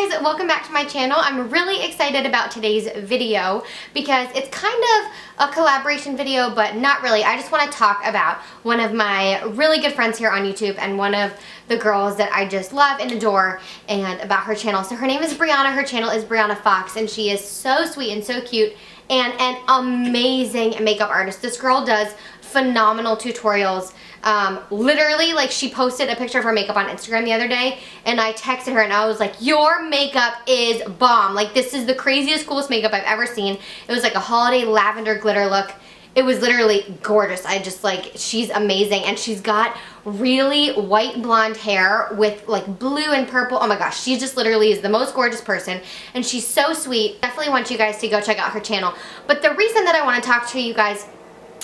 Hey guys, welcome back to my channel. I'm really excited about today's video because it's kind of a collaboration video, but not really. I just want to talk about one of my really good friends here on YouTube and one of the girls that I just love and adore, and about her channel. So her name is Brianna, her channel is Brianna Fox, and she is so sweet and so cute and an amazing makeup artist. This girl does phenomenal tutorials. Literally, like, she posted a picture of her makeup on Instagram the other day, and I texted her and I was like, your makeup is bomb. Like, this is the craziest, coolest makeup I've ever seen. It was like a holiday lavender glitter look. It was literally gorgeous. I just, like, she's amazing. And she's got really white blonde hair with like blue and purple. Oh my gosh, she just literally is the most gorgeous person, and she's so sweet. Definitely want you guys to go check out her channel. But the reason that I want to talk to you guys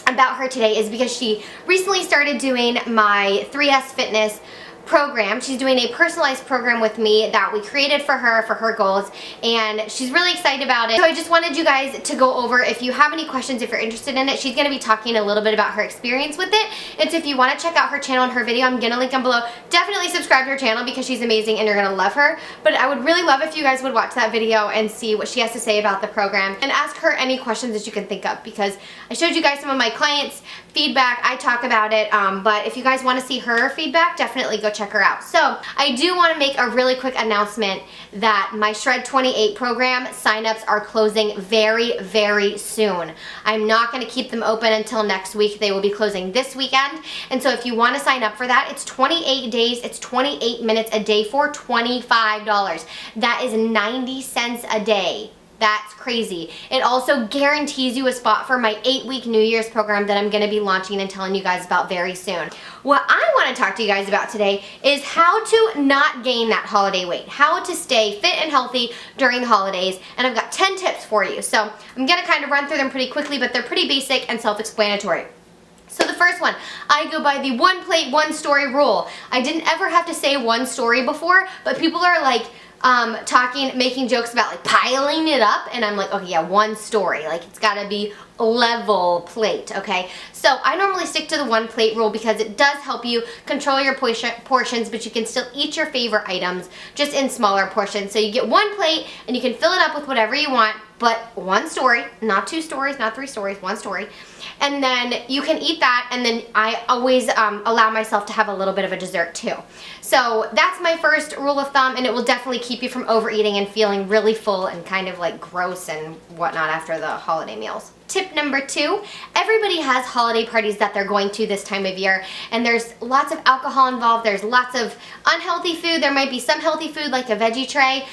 about her today is because she recently started doing my 3S Fitness program. She's doing a personalized program with me that we created for her goals, and she's really excited about it. So I just wanted you guys to go over, if you have any questions, if you're interested in it. She's going to be talking a little bit about her experience with it, and so if you want to check out her channel and her video, I'm going to link them below. Definitely subscribe to her channel because she's amazing and you're going to love her. But I would really love if you guys would watch that video and see what she has to say about the program, and ask her any questions that you can think of, because I showed you guys some of my clients' feedback. I talk about it, but if you guys want to see her feedback, definitely go check her out. So I do want to make a really quick announcement that my Shred 28 program signups are closing very, very soon. I'm not going to keep them open until next week. They will be closing this weekend. And so if you want to sign up for that, it's 28 days, it's 28 minutes a day for $25. That is 90 cents a day. That's crazy. It also guarantees you a spot for my 8-week New Year's program that I'm going to be launching and telling you guys about very soon. What I want to talk to you guys about today is how to not gain that holiday weight, how to stay fit and healthy during the holidays, and I've got 10 tips for you. So I'm going to kind of run through them pretty quickly, but they're pretty basic and self-explanatory. So the first one, I go by the one plate, one story rule. I didn't ever have to say one story before, but people are like, making jokes about like piling it up, and I'm like, okay, yeah, one story, like it's gotta be level plate, okay? So I normally stick to the one plate rule because it does help you control your portions, but you can still eat your favorite items just in smaller portions. So you get one plate and you can fill it up with whatever you want, but one story, not 2 stories, not 3 stories, one story. And then you can eat that, and then I always allow myself to have a little bit of a dessert too. So that's my first rule of thumb, and it will definitely keep you from overeating and feeling really full and kind of like gross and whatnot after the holiday meals. Tip number 2, everybody has holiday parties that they're going to this time of year, and there's lots of alcohol involved, there's lots of unhealthy food, there might be some healthy food like a veggie tray.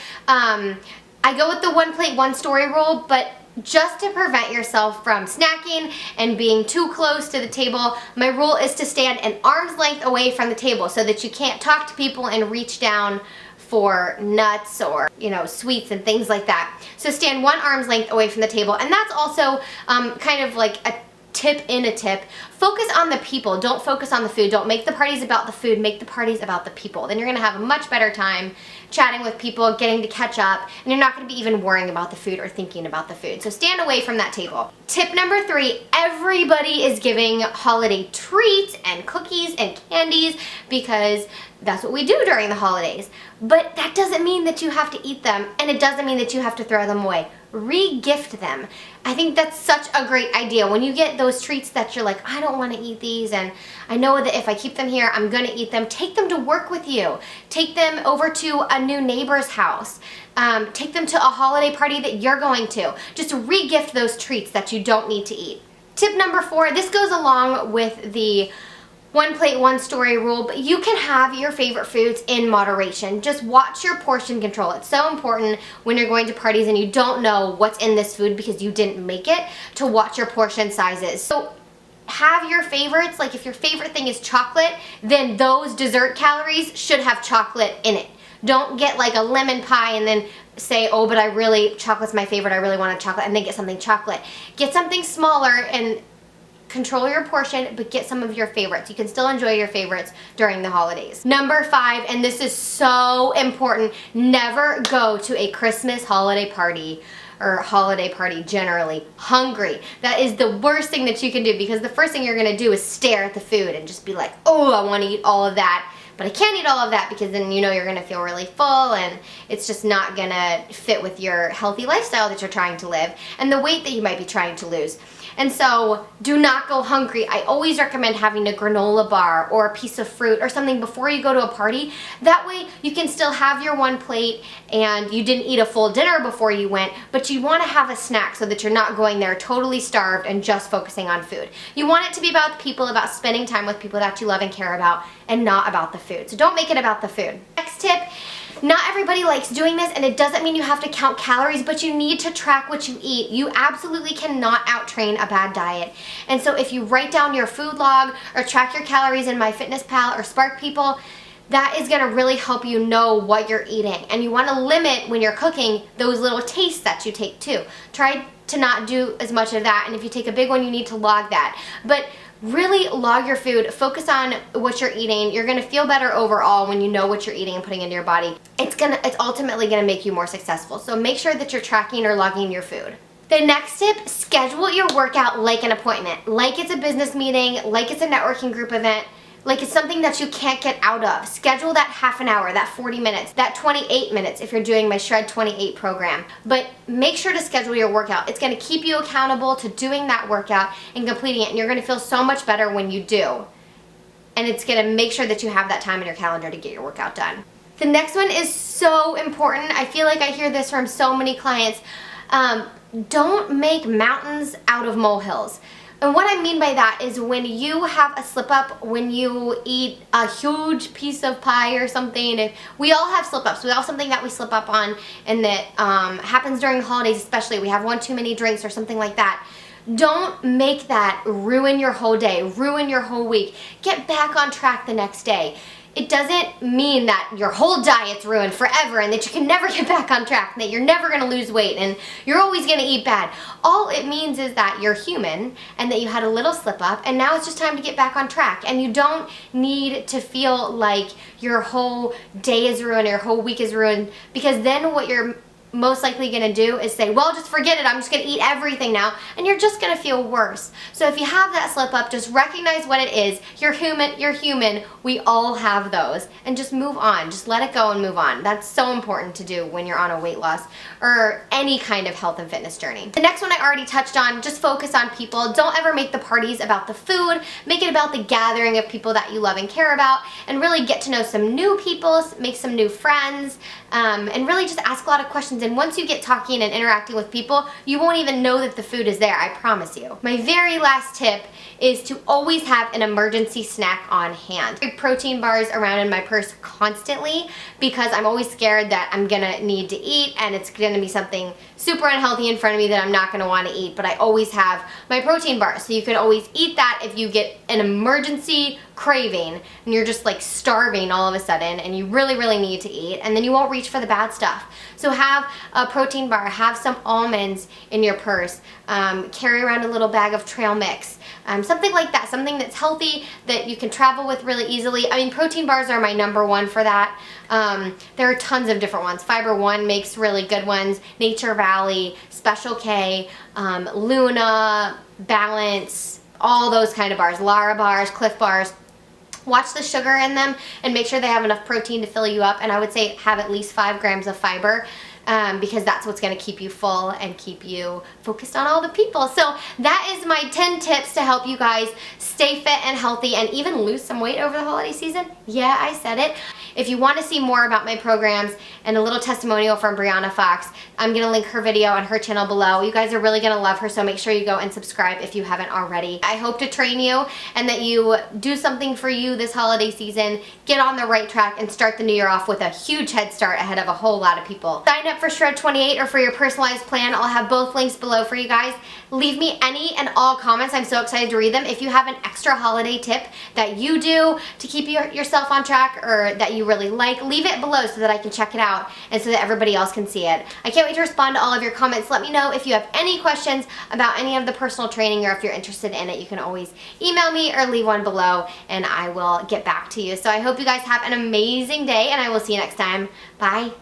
I go with the one plate, one story rule, but just to prevent yourself from snacking and being too close to the table, my rule is to stand an arm's length away from the table so that you can't talk to people and reach down for nuts or, you know, sweets and things like that. So stand one arm's length away from the table, and that's also kind of like a tip in a tip. Focus on the people, don't focus on the food. Don't make the parties about the food, make the parties about the people. Then you're gonna have a much better time chatting with people, getting to catch up, and you're not gonna be even worrying about the food or thinking about the food. So stand away from that table. Tip number 3, everybody is giving holiday treats and cookies and candies because that's what we do during the holidays. But that doesn't mean that you have to eat them, and it doesn't mean that you have to throw them away. Re-gift them. I think that's such a great idea. When you get those treats that you're like, I don't want to eat these, and I know that if I keep them here, I'm going to eat them, take them to work with you. Take them over to a new neighbor's house. Take them to a holiday party that you're going to. Just re-gift those treats that you don't need to eat. Tip number 4, this goes along with the one plate, one story rule, but you can have your favorite foods in moderation. Just watch your portion control. It's so important when you're going to parties and you don't know what's in this food because you didn't make it, to watch your portion sizes. So have your favorites. Like if your favorite thing is chocolate, then those dessert calories should have chocolate in it. Don't get like a lemon pie and then say, oh, but chocolate's my favorite, I really want a chocolate, and then get something chocolate. Get something smaller and control your portion, but get some of your favorites. You can still enjoy your favorites during the holidays. Number 5, and this is so important, never go to a Christmas holiday party or holiday party generally hungry. That is the worst thing that you can do, because the first thing you're gonna do is stare at the food and just be like, oh, I want to eat all of that. but I can't eat all of that because then you know you're gonna feel really full and it's just not gonna fit with your healthy lifestyle that you're trying to live and the weight that you might be trying to lose. And so do not go hungry. I always recommend having a granola bar or a piece of fruit or something before you go to a party. That way you can still have your one plate and you didn't eat a full dinner before you went, but you want to have a snack so that you're not going there totally starved and just focusing on food. You want it to be about the people, about spending time with people that you love and care about, and not about the food. So don't make it about the food. Next tip, not everybody likes doing this, and it doesn't mean you have to count calories, but you need to track what you eat. You absolutely cannot out-train a bad diet. And so if you write down your food log or track your calories in MyFitnessPal or Spark People, that is gonna really help you know what you're eating. And you wanna limit, when you're cooking, those little tastes that you take too. Try to not do as much of that, and if you take a big one, you need to log that. But really log your food, focus on what you're eating. You're gonna feel better overall when you know what you're eating and putting into your body. It's ultimately gonna make you more successful. So make sure that you're tracking or logging your food. The next tip, schedule your workout like an appointment. Like it's a business meeting, like it's a networking group event, like it's something that you can't get out of. Schedule that half an hour, that 40 minutes, that 28 minutes if you're doing my Shred 28 program. But make sure to schedule your workout. It's gonna keep you accountable to doing that workout and completing it, and you're gonna feel so much better when you do. And it's gonna make sure that you have that time in your calendar to get your workout done. The next one is so important. I feel like I hear this from so many clients. Don't make mountains out of molehills. And what I mean by that is when you have a slip up, when you eat a huge piece of pie or something, we all have slip ups. We all have something that we slip up on, and that happens during the holidays especially. We have one too many drinks or something like that. Don't make that ruin your whole day, ruin your whole week. Get back on track the next day. It doesn't mean that your whole diet's ruined forever and that you can never get back on track, and that you're never going to lose weight and you're always going to eat bad. All it means is that you're human and that you had a little slip up, and now it's just time to get back on track. And you don't need to feel like your whole day is ruined or your whole week is ruined, because then what you're most likely going to do is say, well, just forget it, I'm just going to eat everything now, and you're just going to feel worse. So if you have that slip up, just recognize what it is. You're human, we all have those, and just move on. Just let it go and move on. That's so important to do when you're on a weight loss or any kind of health and fitness journey. The next one I already touched on, just focus on people. Don't ever make the parties about the food. Make it about the gathering of people that you love and care about, and really get to know some new people, make some new friends, and really just ask a lot of questions. And once you get talking and interacting with people, you won't even know that the food is there, I promise you. My very last tip is to always have an emergency snack on hand. I have protein bars around in my purse constantly because I'm always scared that I'm gonna need to eat and it's gonna be something super unhealthy in front of me that I'm not gonna wanna eat, but I always have my protein bars. So you can always eat that if you get an emergency craving and you're just like starving all of a sudden and you really, really need to eat, and then you won't reach for the bad stuff. So have a protein bar, have some almonds in your purse, carry around a little bag of trail mix, something like that, something that's healthy that you can travel with really easily. I mean, protein bars are my #1 for that. There are tons of different ones. Fiber One makes really good ones. Nature Valley, Special K, Luna, Balance, all those kind of bars. Lara bars, Cliff bars. Watch the sugar in them and make sure they have enough protein to fill you up, and I would say have at least 5 grams of fiber, because that's what's going to keep you full and keep you focused on all the people. So that is my 10 tips to help you guys stay fit and healthy and even lose some weight over the holiday season. Yeah, I said it. If you want to see more about my programs and a little testimonial from Brianna Fox, I'm going to link her video on her channel below. You guys are really going to love her, so make sure you go and subscribe if you haven't already. I hope to train you and that you do something for you this holiday season, get on the right track, and start the new year off with a huge head start ahead of a whole lot of people. Sign up for Shred 28 or for your personalized plan. I'll have both links below for you guys. Leave me any and all comments. I'm so excited to read them. If you have an extra holiday tip that you do to keep yourself on track or that you really like, leave it below so that I can check it out and so that everybody else can see it. I can't wait to respond to all of your comments. Let me know if you have any questions about any of the personal training, or if you're interested in it. You can always email me or leave one below and I will get back to you. So I hope you guys have an amazing day, and I will see you next time. Bye.